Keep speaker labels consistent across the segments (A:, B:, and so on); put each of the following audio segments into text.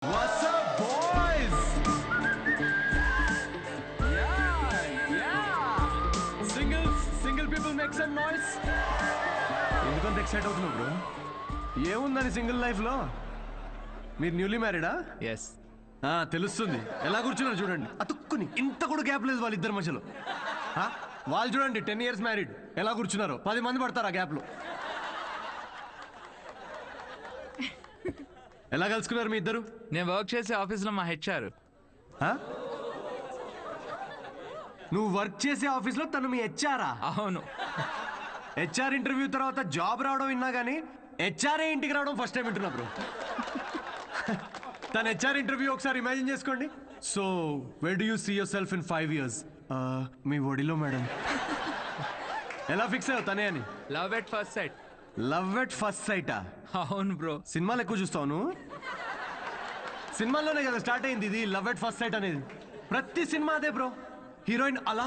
A: What's up, boys? Yeah. Single people make some noise. ఎందుకంత excite అవుతున్నావు bro? ఏముందని single life లో? మీరు న్యూలీ మ్యారీడా?
B: ఎస్.
A: తెలుస్తుంది. ఎలా కూర్చున్నారు చూడండి. అతుక్కుని ఇంత కూడా గ్యాప్ లేదు వాళ్ళిద్దరి మధ్యలో. వాళ్ళు చూడండి 10 years మ్యారీడ్ ఎలా కూర్చున్నారు. 10 మంది పడతారు ఆ గ్యాప్ లో. ఎలా కలుసుకున్నారు మీ ఇద్దరు?
B: నేను వర్క్ చేసే ఆఫీస్లో మా హెచ్ఆర్.
A: నువ్వు వర్క్ చేసే ఆఫీస్లో తను మీ హెచ్ఆరా?
B: అవును.
A: హెచ్ఆర్ ఇంటర్వ్యూ తర్వాత జాబ్ రావడం విన్నా కానీ హెచ్ఆర్ఏ ఇంటికి రావడం ఫస్ట్ టైం వింటున్నా బ్రో. తన హెచ్ఆర్ ఇంటర్వ్యూ ఒకసారి ఇమాజిన్ చేసుకోండి. So where do you see yourself in 5 years? మీ ఒడిలో మేడం. ఎలా ఫిక్స్ అయ్యావు తనే అని?
B: Love at first sight.
A: Love at first సైటా?
B: అవును బ్రో.
A: సినిమాలు ఎక్కువ చూస్తావు. సినిమాల్లోనే కదా స్టార్ట్ అయింది ఇది లవ్ ఎట్ ఫస్ట్ సైట్ అనేది. ప్రతి సినిమా అదే బ్రో. హీరోయిన్ అలా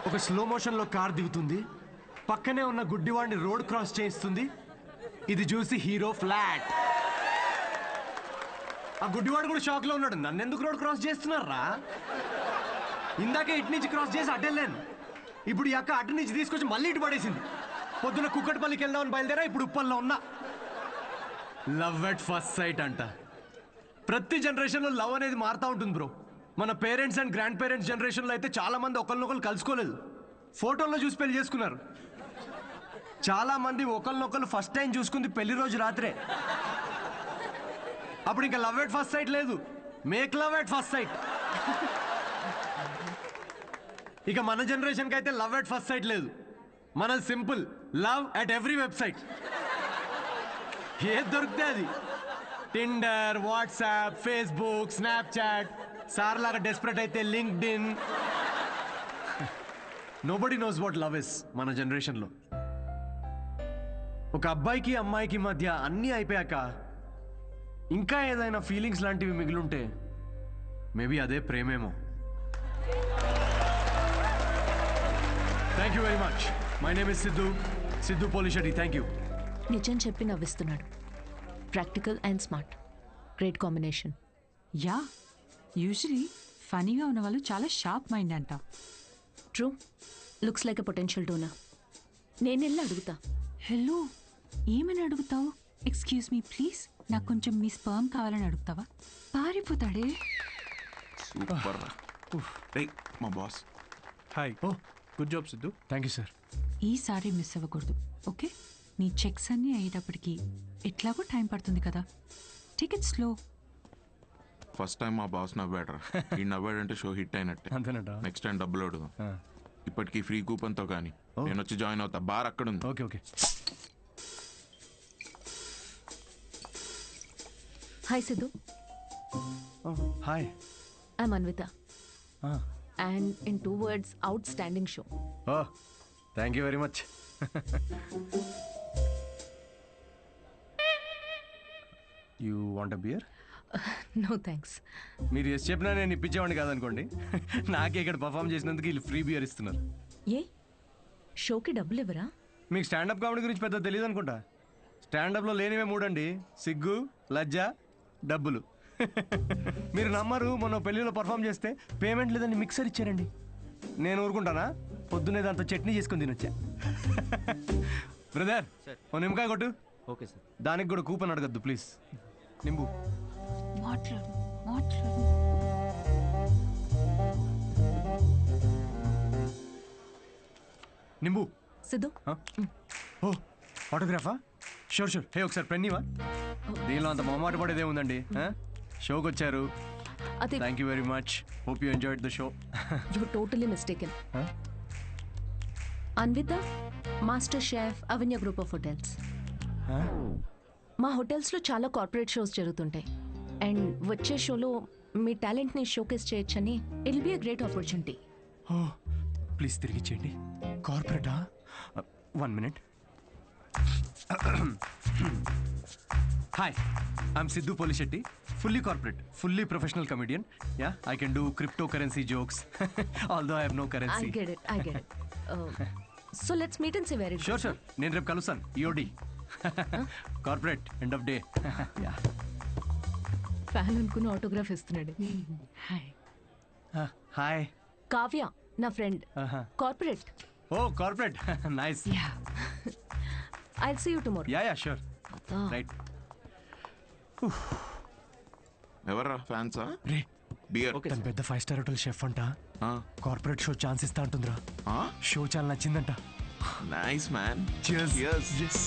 A: ఒక స్లో మోషన్ లో కార్ దిగుతుంది, పక్కనే ఉన్న గుడ్డివాడిని రోడ్ క్రాస్ చేయిస్తుంది. ఇది చూసి హీరో ఫ్లాట్. ఆ గుడ్డివాడు కూడా షాక్ లో ఉన్నాడు. నన్ను ఎందుకు రోడ్ క్రాస్ చేస్తున్నారా? ఇందాకే ఇటు నుంచి క్రాస్ చేసి అడ్డెళ్ళాను. ఇప్పుడు ఈ అక్క అటు నుంచి తీసుకొచ్చి మళ్ళీ ఇటు పడేసింది. పొద్దున కుక్కటిపల్లికి వెళ్దామని బయలుదేరా, ఇప్పుడు ఉప్పల్లో ఉన్నా. లవ్ ఎట్ ఫస్ట్ సైట్ అంట. ప్రతి జనరేషన్లో లవ్ అనేది మారుతూ ఉంటుంది బ్రో. మన పేరెంట్స్ అండ్ గ్రాండ్ పేరెంట్స్ జనరేషన్లో అయితే చాలా మంది ఒకరినొకరు కలుసుకోలేదు, ఫోటోల్లో చూసి పెళ్లి చేసుకున్నారు. చాలా మంది ఒకరినొకరు ఫస్ట్ టైం చూసుకుంది పెళ్లి రోజు రాత్రే. అప్పుడు ఇంకా లవ్ ఎట్ ఫస్ట్ సైట్ లేదు, make love at first site. ఇక మన జనరేషన్కి అయితే లవ్ ఎట్ ఫస్ట్ సైట్ లేదు. మనది simple, love at every website. ఏది దొరికితే అది. Tinder, WhatsApp, Facebook, Snapchat, sir లాగా డెస్పరేట్ అయితే LinkedIn. Nobody knows what love is మన జనరేషన్లో. ఒక అబ్బాయికి అమ్మాయికి మధ్య అన్నీ అయిపోయాక ఇంకా ఏదైనా ఫీలింగ్స్ లాంటివి మిగిలుంటే మేబీ అదే ప్రేమేమో. Thank you very much. My name is Siddhu Polishetty. Thank you.
C: నిజం చెప్పి నవ్విస్తున్నాడు. Practical and smart, great combination.
D: Yeah, usually ఫనీగా ఉన్న వాళ్ళు చాలా షార్ప్ మైండ్ అంట.
C: True, looks like a potential donor. నేను వెళ్ళి అడుగుతా.
D: హలో, ఏమని అడుగుతావు? ఎక్స్క్యూజ్ మీ ప్లీజ్, నాకు కొంచెం మీ స్పర్మ్ కావాలని అడుగుతావా? పారిపోతాడే.
E: సూపర్ రా. రేయ్ మా boss.
A: Hi. Oh good job Siddhu. Thank you sir.
D: ఈసారి మిస్ అవ్వకూడదు, ఓకే? నీ చెక్స్ అన్నీ అయ్యేటప్పటికి ఎట్లాగో టైం పడుతుంది కదా, టికెట్ స్లో.
E: ఫస్ట్ టైం మా బాస్ నవ్వాడరా. ఈ నవ్వాడంటే షో హిట్ అయినట్టే.
A: అంతేనట.
E: నెక్స్ట్ టైం డబ్బులు అడుగుదాం. ఇప్పటికీ ఫ్రీ కూపన్తో కానీ నేను వచ్చి జాయిన్ అవుతా. బార్ అక్కడ ఉంది.
A: Okay okay.
C: Hi Siddhu.
A: Hi.
C: I'm Anvitha. And in 2 words, outstanding show.
A: Oh thank you very much. You want a beer?
C: No thanks.
A: మీరు ఎస్ చెప్పినా నేను ఇప్పించేవాడిని కాదనుకోండి. నాకే ఇక్కడ పర్ఫామ్ చేసినందుకు వీళ్ళు ఫ్రీ బియర్ ఇస్తున్నారు.
C: ఏ షోకి డబ్బులు ఇవ్వరా?
A: మీకు స్టాండప్ కామెడీ గురించి పెద్ద తెలియదు అనుకుంటా. స్టాండప్లో లేనివే 3 అండి: సిగ్గు, లజ్జ, డబ్బులు. మీరు నమ్మరు, మొన్న పెళ్లిలో పర్ఫామ్ చేస్తే పేమెంట్ లేదని మిక్సర్ ఇచ్చారండి. నేను ఊరుకుంటానా? పొద్దున్నే దాంతో చట్నీ చేసుకుని తినొచ్చా. బ్రదర్ ఓ నిమ్మకాయ కొట్టు.
B: Okay sir.
A: దానికి కూడా కూపన్ అడగద్దు ప్లీజ్. నింబు.
D: మాట్లాడు మాట్లాడు.
A: నింబు.
C: సిద్ధు,
A: ఓ ఆటోగ్రాఫా? Sure sure. హే ఒకసారి పెన్నీవా? దీనిలో అంత మొహమాట పడేదే ఉందండి. షోకి వచ్చారు.
C: అది
A: thank you very much. Hope you enjoyed the show.
C: You totally mistaken. Anvitha, master chef, Avanya group of hotels. మా హోటల్స్లో చాలా కార్పొరేట్ షోస్ జరుగుతుంటాయి. అండ్ వచ్చే షోలో మీ టాలెంట్ని షోకేస్ చేయొచ్చని it will be a great opportunity.
A: Oh please తిరిగి చేయండి. కార్పొరేటా? 1 minute. Hi, I'm Siddhu Polishetty. Fully corporate, fully professional comedian. Yeah, I can do cryptocurrency jokes. Although I have no currency.
C: I get it. So let's meet and see where it goes.
A: Sure. నేను రేపు కలుస్తాను. EOD. Corporate, end of day. Yeah.
C: Fan అనుకుని autograph ఇస్తున్నాడు.
D: Hi.
A: Hi.
C: Kavya నా friend, corporate.
A: Oh corporate, nice.
D: Yeah
C: I'll see you tomorrow.
A: Yeah sure. Right.
E: ఎవర్రా ఫ్యాన్సా?
A: రే,
E: beer.
A: తన పెద్ద 5 స్టార్ హోటల్ షెఫ్ అంట. కార్పొరేట్ షో ఛాన్స్ ఇస్తా అంటుందిరా. షో చాలా నచ్చిందంట.
E: Nice man.
A: Cheers.
E: Cheers.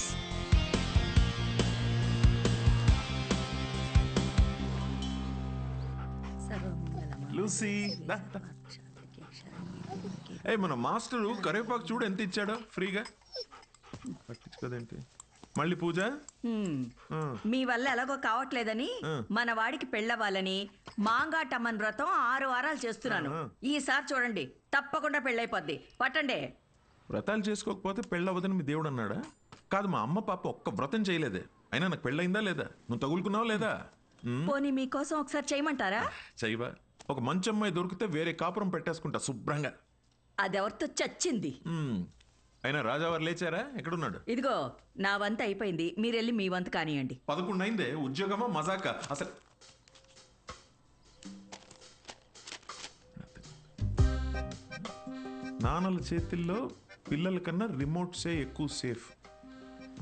E: Lucy ఏ మన మాస్టరు కరివేపాకు చూడు ఎంత ఇచ్చాడో ఫ్రీగా. పట్టించుకోదేంటి మళ్ళీ పూజ?
F: మీ వల్ల ఎలాగో కావట్లేదని మన వాడికి పెళ్ళవ్వాలని మాంగాటమ్మన్ వ్రతం 6 వారాలు చేస్తున్నాను. ఈసారి చూడండి, తప్పకుండా పెళ్ళైపోద్ది. పట్టండి.
E: వ్రతాలు చేసుకోకపోతే పెళ్ళవదని మీ దేవుడు అన్నాడా? కాదు, మా అమ్మ పాప ఒక్క వ్రతం చేయలేదే. అయినా నాకు పెళ్ళయిందా లేదా? నువ్వు తగులుకున్నావా లేదా?
F: పోనీ మీకోసం ఒకసారి చేయమంటారా?
E: చేయవా? ఒక మంచి అమ్మాయి దొరికితే వేరే కాపురం పెట్టేసుకుంటా శుభ్రంగా.
F: అదెవరితో చచ్చింది.
E: అయినా రాజావారు లేచారా? ఎక్కడున్నాడు?
F: ఇదిగో నా వంత అయిపోయింది, మీరెళ్ళి మీ వంత కానియండి.
E: 11 అయిందే. ఉద్యోగమా మజాకా అసలు? నాన్నల చేతిల్లో పిల్లల కన్నా రిమోట్సే ఎక్కువ సేఫ్.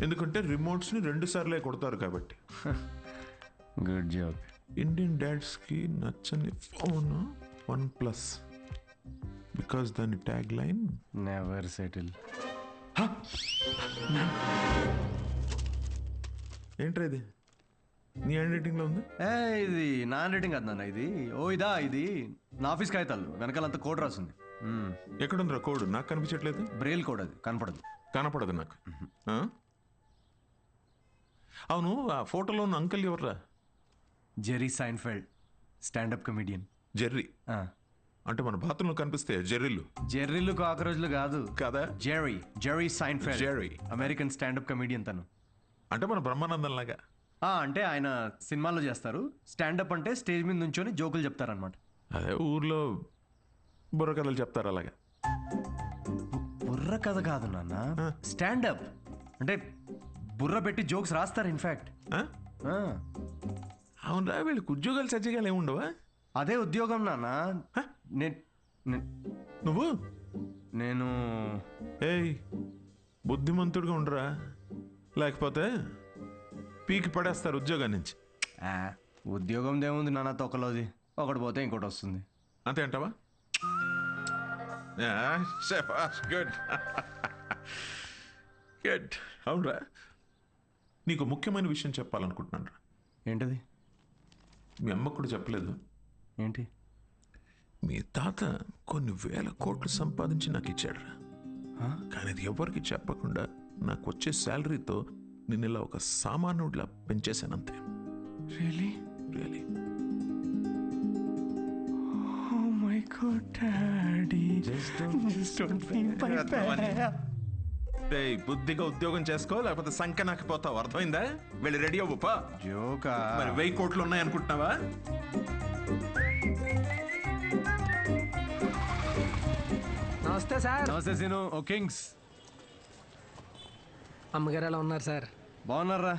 E: ఎందుకంటే రిమోట్స్ని 2 సార్లే కొడతారు కాబట్టి.
A: Good job.
E: ఇండియన్ డాడ్స్కి నచ్చని ఫోన్ OnePlus. బికాస్ దాని ట్యాగ్ లైన్
A: నెవర్ సెటిల్.
E: ఏంట్రా ఇది? నీ హ్యాండ్ రైటింగ్లో ఉంది.
A: ఇది నా హ్యాండ్ రైటింగ్ కాదు నాన్న, ఇది ఇది నా ఆఫీస్ కాగితాలు వెనకాలంతా కోడ్ రాసింది.
E: ఎక్కడుందిరా కోడ్? నాకు కనిపించట్లేదు.
A: బ్రెయిల్ కోడ్, అది కనపడదు.
E: కనపడదు నాకు. అవును, ఆ ఫోటోలో ఉన్న అంకుల్ ఎవర్రా?
A: Jerry Seinfeld, standup comedian.
E: Jerry అంటే మన బాత్రూంలో కనిపిస్తే జెర్రీలు.
A: జెర్రీలు కాకరోజులు కాదు
E: కదా.
A: Jerry Seinfeld,
E: Jerry
A: American standup comedian తను.
E: అంటే మన బ్రహ్మానందం లాగా.
A: అంటే ఆయన సినిమాల్లో చేస్తారు. స్టాండప్ అంటే స్టేజ్ మీద నుంచొని జోకులు చెప్తారనమాట.
E: అదే ఊర్లో బుర్ర కథలు చెప్తారు అలాగా.
A: బుర్ర కథ కాదు నాన్న, స్టాండప్ అంటే బుర్ర పెట్టి జోక్స్ రాస్తారు. ఇన్ఫాక్ట్
E: అవునరా, వీళ్ళకి ఉద్యోగాలు సజ్జగాలు ఏముండవా?
A: అదే ఉద్యోగం నాన్న.
E: నువ్వు
A: నేను
E: ఏయ్ బుద్ధిమంతుడిగా ఉండరా, లేకపోతే పీకి పడేస్తారు ఉద్యోగం నుంచి.
A: ఉద్యోగం దేముంది నాన్న, తొక్కలోది. ఒకటి పోతే ఇంకోటి వస్తుంది.
E: అంతే అంటావా? Good good. అవునరా, నీకు ముఖ్యమైన విషయం చెప్పాలనుకుంటున్నాను రా.
A: ఏంటది?
E: మీ అమ్మకు కూడా చెప్పలేదు.
A: ఏంటి?
E: మీ తాత కొన్ని వేల కోట్లు సంపాదించి నాకు ఇచ్చాడు రా. కానీ అది ఎవరికి చెప్పకుండా నాకు వచ్చే శాలరీతో నేను ఇలా ఒక సామాన్యుడిలా పెంచేశానంతే.
A: Really?
E: Really.
A: Oh my God, Daddy. Just don't feel my bad.
E: బుద్ధిగా ఉద్యోగం చేసుకో, లేకపోతే సంఖ్య నాకు పోతావు. అర్థమైందా? వెళ్ళి రెడీ అవ్వపా.
A: జోకా?
E: మరి 1000 కోట్లు ఉన్నాయి అనుకుంటున్నావా?
G: నమస్తే సార్.
A: నమస్తే సీను. ఓ కింగ్స్.
G: అమ్మగారు ఎలా ఉన్నారు సార్?
A: బాగున్నారా?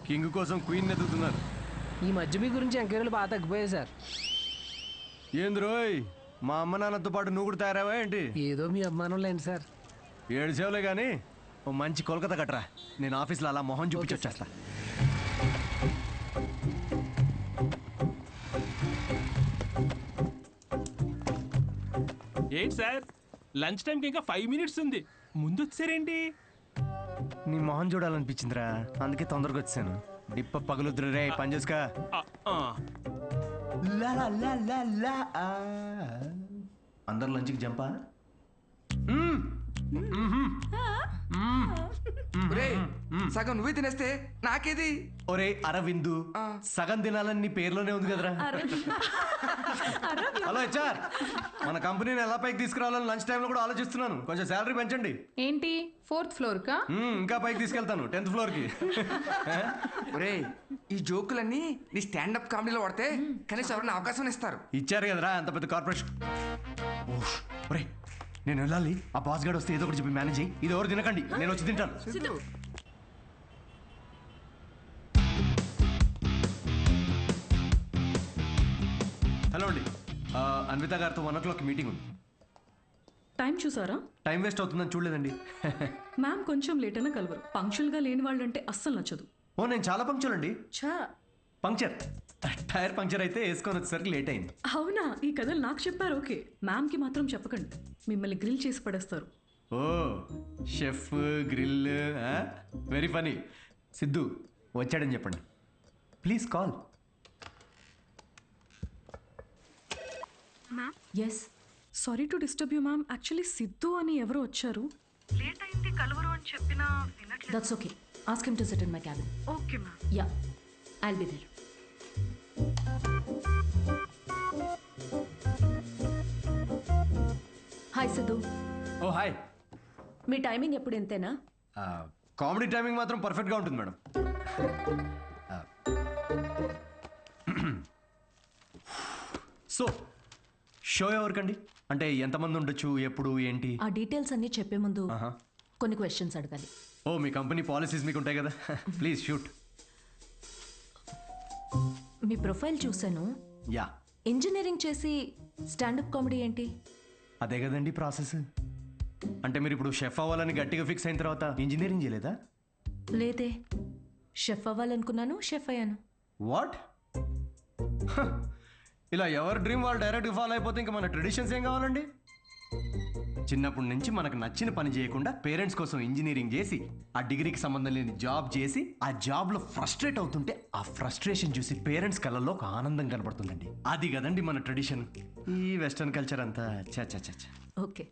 A: కింగ్ కోసం క్వీన్ ఎదుగుతున్నారు.
G: ఈ మధ్య మీ గురించి ఎంక్వైరీలు బాగా తగ్గిపోయాయి సార్.
A: ఏంది రోయ్, మా అమ్మ నాన్నతో పాటు నువ్వు కూడా తయారావా ఏంటి?
G: ఏదో మీ అభిమానం లేండి సార్.
A: 7 సేవలే కానీ ఓ మంచి కోల్కతా కట్టరా. నేను ఆఫీస్లో అలా మొహం చూపించి వచ్చేస్తా.
H: ఏంటి సార్, లంచ్ టైంకి ఇంకా 5 మినిట్స్ ఉంది, ముందు వచ్చారేంటి?
A: నీ మొహం చూడాలనిపించిందిరా, అందుకే తొందరగా వచ్చాను. డిప్ప పగులుద్దురు రే, పని చేసుకా. అందరు లంచ్కి జంపా.
I: సగం నువ్వే తినేస్తే నాకేది?
A: ఒరే అరవిందు, సగం తినాలని నీ పేర్లోనే ఉంది కదరా. హలో హెచ్ఆర్, మన కంపెనీని ఎలా పైకి తీసుకురావాలని లంచ్ టైంలో కూడా ఆలోచిస్తున్నాను. కొంచెం శాలరీ పెంచండి.
J: ఏంటి 4th ఫ్లోర్ కా?
A: ఇంకా పైకి తీసుకెళ్తాను, 10th ఫ్లోర్కి.
I: ఒరే, ఈ జోకులన్నీ నీ స్టాండప్ కామెడీలో వాడితే కనీసం ఎవరైనా అవకాశం ఇస్తారు.
A: ఇచ్చారు కదరా అంత పెద్ద కార్పొరేషన్. ఒరే నేను వెళ్ళాలి. ఆ బాస్ గార్డ్ వస్తే ఏదో ఒకటి చెప్పి మేనేజ్ అయ్యి. ఇది ఎవరు తినకండి, నేను వచ్చి తింటాను. హలో అండి, అన్విత గారితో 1 o'clock మీటింగ్ ఉంది.
K: టైం చూసారా?
A: టైం వేస్ట్ అవుతుందని చూడలేదండి.
K: మ్యామ్ కొంచెం లేట్ అయినా కలవరు. పంక్చువల్గా లేని వాళ్ళంటే అస్సలు నచ్చదు.
A: ఓ నేను చాలా పంక్చర్ అండి.
K: ఛా,
A: పంక్చర్ టైర్ పంక్చర్ అయితే వేసుకొని వచ్చేసరికి లేట్ అయింది.
K: అవునా? ఈ కథలు నాకు చెప్పారు. ఓకే, మ్యామ్కి మాత్రం చెప్పకండి, మిమ్మల్ని గ్రిల్ చేసి పడేస్తారు.
A: Oh chef grill, very funny. Siddhu వచ్చాడని చెప్పండి, please call.
K: Ma'am,
C: yes,
K: sorry to disturb you ma'am. Actually Siddhu అని ఎవరో వచ్చారు. లేట్ అయింది కలవరు అని చెప్పినా వినట్లేదు.
C: That's okay. Ask him to sit in my cabin.
K: Okay ma'am.
C: Yeah, I'll be there. Hi Siddhu.
A: Oh hi.
C: మీ టైమింగ్ ఎప్పుడు ఇంతేనా?
A: కామెడీ టైమింగ్ మాత్రం పర్ఫెక్ట్గా ఉంటుంది మేడం. సో షో ఎవరికండి? అంటే ఎంతమంది ఉండొచ్చు, ఎప్పుడు, ఏంటి?
C: ఆ డీటెయిల్స్ అన్నీ చెప్పే ముందు కొన్ని క్వశ్చన్స్ అడగాలి.
A: ఓ మీ కంపెనీ పాలసీస్ మీకు ఉంటాయి కదా, ప్లీజ్ షూట్.
C: మీ ప్రొఫైల్ చూశాను.
A: యా,
C: ఇంజనీరింగ్ చేసి స్టాండప్ కామెడీ ఏంటి?
A: అదే కదండి ప్రాసెస్. అంటే మీరు ఇప్పుడు షెఫ్ అవ్వాలని గట్టిగా ఫిక్స్ అయిన తర్వాత ఇంజనీరింగ్ చేయలేదా?
C: లేదే, షెఫ్ అవ్వాలనుకున్నాను, షెఫ్ అయ్యాను.
A: వాట్? ఇలా ఎవరి డ్రీమ్ వాళ్ళు డైరెక్ట్గా ఫాలో అయిపోతే ఇంకా మన ట్రెడిషన్స్ ఏం కావాలండి? చిన్నప్పటి నుంచి మనకు నచ్చిన పని చేయకుండా పేరెంట్స్ కోసం ఇంజనీరింగ్ చేసి ఆ డిగ్రీకి సంబంధం లేని జాబ్ చేసి ఆ జాబ్లో ఫ్రస్ట్రేట్ అవుతుంటే ఆ ఫ్రస్ట్రేషన్ చూసి పేరెంట్స్ కళ్ళల్లో ఒక ఆనందం కనబడుతుందండి. అది కదండి మన ట్రెడిషన్. ఈ వెస్టర్న్ కల్చర్ అంతా చా చా చా చా.
C: Okay,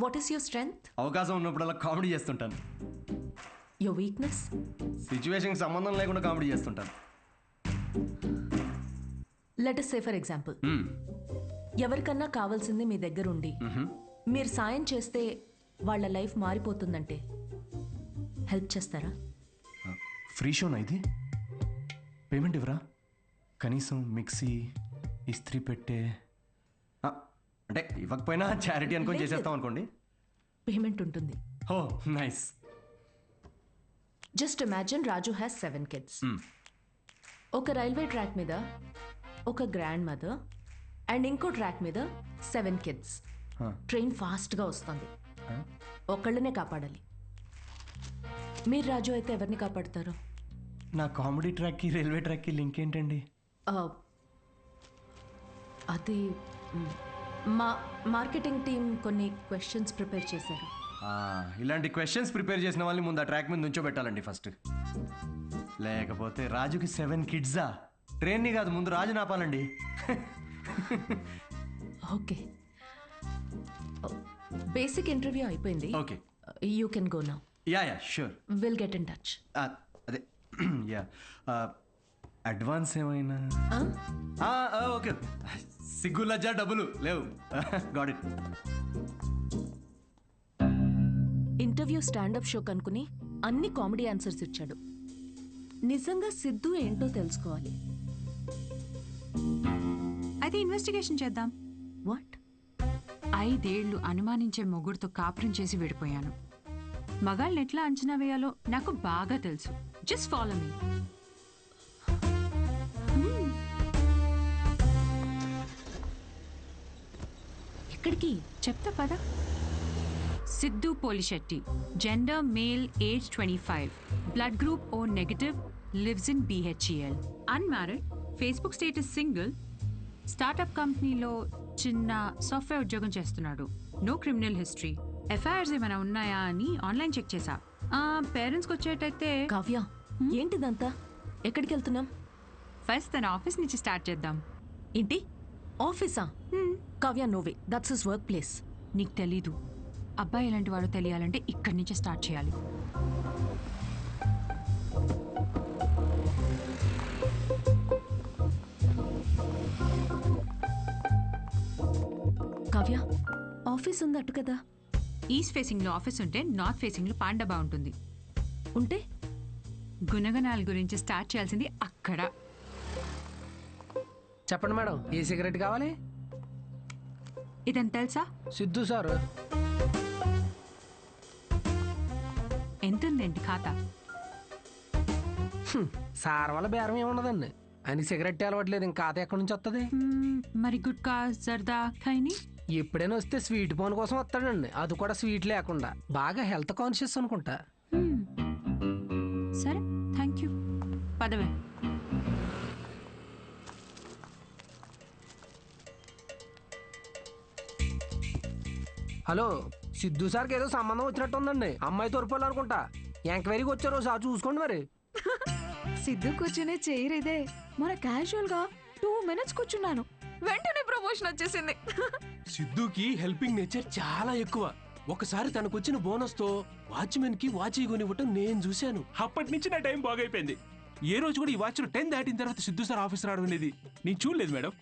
C: what is your strength?
A: అవకాశం ఉన్నప్పుడల్లా కామెడీ చేస్తుంటాను.
C: Your weakness?
A: సిచ్యువేషన్కి సంబంధం లేకుండా కామెడీ చేస్తుంటాను.
C: Let us say for example, ఎవరికన్నా కావాల్సింది మీ దగ్గర ఉండి మీరు సాయం చేస్తే వాళ్ళ లైఫ్ మారిపోతుందంటే హెల్ప్ చేస్తారా?
A: ఫ్రీ షోనా ఇది? పేమెంట్ ఇవ్వరా? కనీసం మిక్సీ, ఇస్త్రీ పెట్టే, అంటే ఇవ్వకపోయినా చారిటీ అనుకొని చేసేస్తాం అనుకోండి.
C: పేమెంట్ ఉంటుంది.
A: Oh nice.
C: Just imagine Raju has 7 kids. ఒక రైల్వే ట్రాక్ మీద ఒక గ్రాండ్ మదర్ అండ్ ఇంకో ట్రాక్ మీద 7 kids. ట్రైన్ ఫాస్ట్గా వస్తుంది, ఒకళ్ళనే కాపాడాలి. మీరు రాజు అయితే ఎవరిని కాపాడతారు?
A: నా కామెడీ ట్రాక్కి రైల్వే ట్రాక్కి లింక్ ఏంటండి?
C: అది మా మార్కెటింగ్ టీం కొన్ని క్వశ్చన్స్ ప్రిపేర్ చేశారు.
A: ఇలాంటి క్వశ్చన్స్ ప్రిపేర్ చేసిన వాళ్ళని ముందు ఆ ట్రాక్ మీద నుంచోబెట్టాలండి ఫస్ట్. లేకపోతే రాజుకి 7 kidsా? ట్రైన్ని కాదు, ముందు రాజు నాపాలండి.
C: ఓకే, బేసిక్ ఇంటర్వ్యూ అయిపోయింది.
A: Okay,
C: you can go now.
A: Yeah yeah sure.
C: Will get in touch.
A: అదే యా, అడ్వాన్స్ ఏమైనా? ఓకే, సిగ్గు లజ్జా డబ్బులు లేవు. Got it.
C: Interview standup show కనుకుని అన్ని కామెడీ ఆన్సర్స్ ఇచ్చాడు. నిజంగా సిద్ధు ఏంటో తెలుసుకోవాలి.
D: అయితే ఇన్వెస్టిగేషన్ చేద్దాం.
C: వాట్?
D: 5 ఏళ్ళు అనుమానించే మొగుడుతో కాపురం చేసి విడిపోయాను. మగాళ్ళని ఎట్లా అంచనా వేయాలో నాకు బాగా తెలుసు. Just follow me.
C: ఎక్కడికి?
D: చెప్తా పదా. Siddhu Polishetty, gender male, age 25, blood group O negative, lives in BHEL, unmarried, Facebook status single, startup కంపెనీలో చిన్న సాఫ్ట్వేర్ ఉద్యోగం చేస్తున్నాడు. No criminal history. ఎఫ్ఐఆర్స్ ఏమైనా ఉన్నాయా అని ఆన్లైన్ చెక్ చేశా. పేరెంట్స్కి వచ్చేటైతే.
C: కావ్య, ఏంటిదంతా? ఎక్కడికి వెళ్తున్నాం?
D: ఫస్ట్ తన ఆఫీస్ నుంచి స్టార్ట్ చేద్దాం.
C: ఏంటి ఆఫీసా? Kavya, no way, that's his workplace.
D: నీకు తెలీదు. అబ్బాయి ఎలాంటి వాడో తెలియాలంటే ఇక్కడి నుంచే స్టార్ట్ చేయాలి.
C: కావ్య, ఆఫీస్ ఉంది అటు కదా.
D: ఈస్ట్ ఫేసింగ్లో ఆఫీస్ ఉంటే నార్త్ ఫేసింగ్లో పాండబా ఉంటుంది.
C: ఉంటే
D: గుణగణాల గురించి స్టార్ట్ చేయాల్సింది అక్కడ.
G: చెప్పండి మేడం, ఏ సిగరెట్ కావాలి?
D: ఇదని తెలుసా?
G: సిద్ధు సార్.
D: ఎంతుందేంటి ఖాతా?
G: సార్ వల్ల బేరం ఏమున్నదండి. ఆయనకి సిగరెట్ అలవట్లేదు ఇంకా ఖాతా ఎక్కడి నుంచి వస్తుంది?
D: మరి గుట్కా జర్దా ఖైని
G: ఎప్పుడైనా వస్తే స్వీట్ పోన్ కోసం వస్తాడండి, అది కూడా స్వీట్ లేకుండా. బాగా హెల్త్ కాన్షియస్ అనుకుంటా.
D: సరే థ్యాంక్ యూ పదవే.
G: హలో, సిద్ధు సార్కి ఏదో సంబంధం వచ్చినట్టు ఉందండి. అమ్మాయి తోరుపోలు అనుకుంటా. ఎంక్వైరీకి వచ్చారు, సార్ చూసుకోండి మరి.
K: సిద్ధు కూర్చునే చైర్ ఇదే. మన క్యాజువల్ గా 2 minutes కూర్చున్నాను, వెంటనే ప్రమోషన్ వచ్చేసింది.
H: సిద్ధుకి హెల్పింగ్ నేచర్ చాలా ఎక్కువ. ఒకసారి తనకు వచ్చిన బోనస్ తో వాచ్మెన్ కి వాచ్ కొనివ్వటం నేను చూశాను. అప్పటి నుంచి నా టైం బాగైపోయింది. ఏ రోజు కూడా ఈ వాచ్ 10 దాటిన తర్వాత సిద్ధు సార్ ఆఫీస్ రావడం అనేది నేను చూడలేదు మేడం.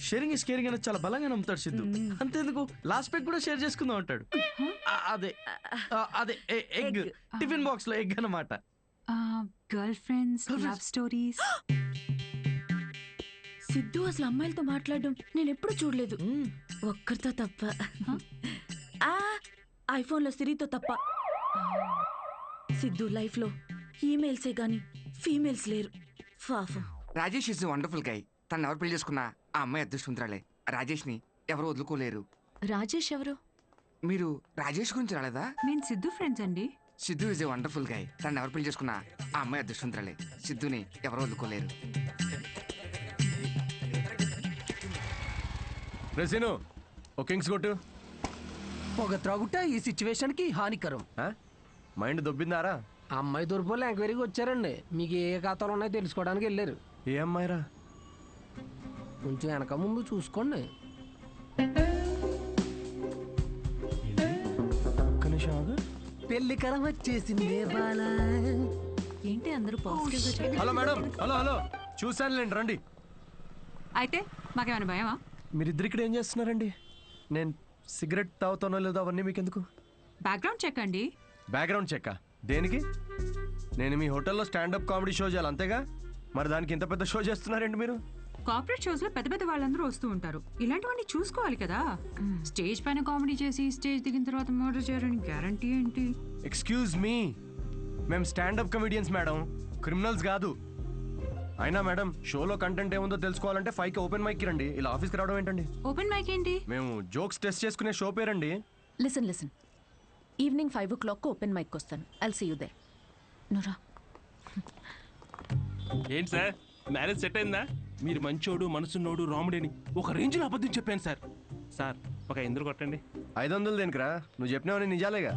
L: షేరింగ్ ఇస్ కేరింగ్ అనేది చాలా బలంగా నమ్ముతాడు సిద్ధు. అంతేందుకు లాస్ట్ పెగ్ కూడా షేర్ చేసుకుందాం అంటాడు. అదే అదే ఎగ్, టిఫిన్ బాక్స్ లో ఎగ్ అన్నమాట.
D: Girl friends, love stories.
F: Siddhu అసలు అమ్మాయిలతో మాట్లాడడం నేను ఎప్పుడు చూడలేదు, ఒక్కరితో తప్ప. ఐఫోన్లో సిరితో తప్ప. సిద్ధు లైఫ్ లో ఈమెయిల్సే గాని ఫీమేల్స్ లేరు. పాపం.
I: Rajesh is wonderful guy. తను ఎవరు పెళ్లి చేసుకున్నా ఆ అమ్మాయి అదృష్టవంతురాలే. రాజేష్ ని ఎవరు వదులుకోలేరు.
C: రాజేష్ ఎవరు?
I: మీరు రాజేష్ గురించి రాలేదా?
D: నేను సిద్ధు ఫ్రెండ్స్ అండి.
I: Siddhu is a wonderful guy. తను ఎవరు పెళ్లి చేసుకున్నా ఆ అమ్మాయి అదృష్టవంతురాలే. సిద్ధుని ఎవరు వదులుకోలేరు.
A: రెసిను ఓ కింగ్స్ కొట్టు.
G: పొగ త్రాగుట ఈ సిచ్యువేషన్ కి హానికరం.
A: మైండ్ దొబ్బిందారా?
G: అమ్మాయి తోరుపోలు ఎంక్వైరీకి వచ్చారండి. మీకు ఏ ఖాతాలు ఉన్నాయో తెలుసుకోవడానికి వెళ్ళారు.
A: ఏ అమ్మాయిరా?
G: కొంచెం వెనక ముందు చూసుకోండి. పెళ్లి కరం వచ్చేసింది.
C: ఏంటి అందరూ positive?
A: Hello madam, hello hello, చూసానులేండి, రండి.
D: అయితే మాకేమైనా భయమా?
A: మీరిద్దరు ఇక్కడ ఏం చేస్తున్నారండి? నేను సిగరెట్ తాగుతానో లేదో అవన్నీ మీకు ఎందుకు?
D: బ్యాక్గ్రౌండ్ చెక్ అండి.
A: బ్యాక్గ్రౌండ్ చెక్ దేనికి? నేను మీ హోటల్లో స్టాండప్ కామెడీ షో చేయాలి అంతేగా, మరి దానికి ఇంత పెద్ద షో చేస్తున్నారండి మీరు?
D: కార్పొరేట్ షోస్ లో పెద్ద పెద్ద వాళ్ళందరూ వస్తూ ఉంటారు. ఇలాంటివన్నీ చూసుకోవాలి కదా. స్టేజ్ పైన కామెడీ చేసి స్టేజ్ దిగిన తర్వాత మర్డర్ చేయాలని గ్యారంటీ ఏంటి?
A: ఎక్స్క్యూజ్ మీ, మేము స్టాండప్ కమెడియన్స్ మేడం, క్రిమినల్స్ కాదు. అయినా మేడం, షోలో కంటెంట్ ఏముందో తెలుసుకోవాలంటే 5కి ఓపెన్ మైక్ రండి. ఇలా ఆఫీస్కి రావడం ఏంటండి?
D: ఓపెన్ మైక్ ఏంటి?
A: మేము జోక్స్ టెస్ట్ చేసుకునే షో పేరండి.
C: Listen, evening 5 o'clock open mic వస్తాను. I'll see you there. నురా
H: ఏంటి సార్, మ్యారేజ్ సెట్ అయిందా? మీరు మంచోడు, మనసున్నోడు, రాముడని ఒక రేంజ్లో అబద్ధం చెప్పాను సార్. సార్ ఒక 500 కొట్టండి.
A: 500 దేనికిరా? నువ్వు చెప్పినావని నిజాలేగా.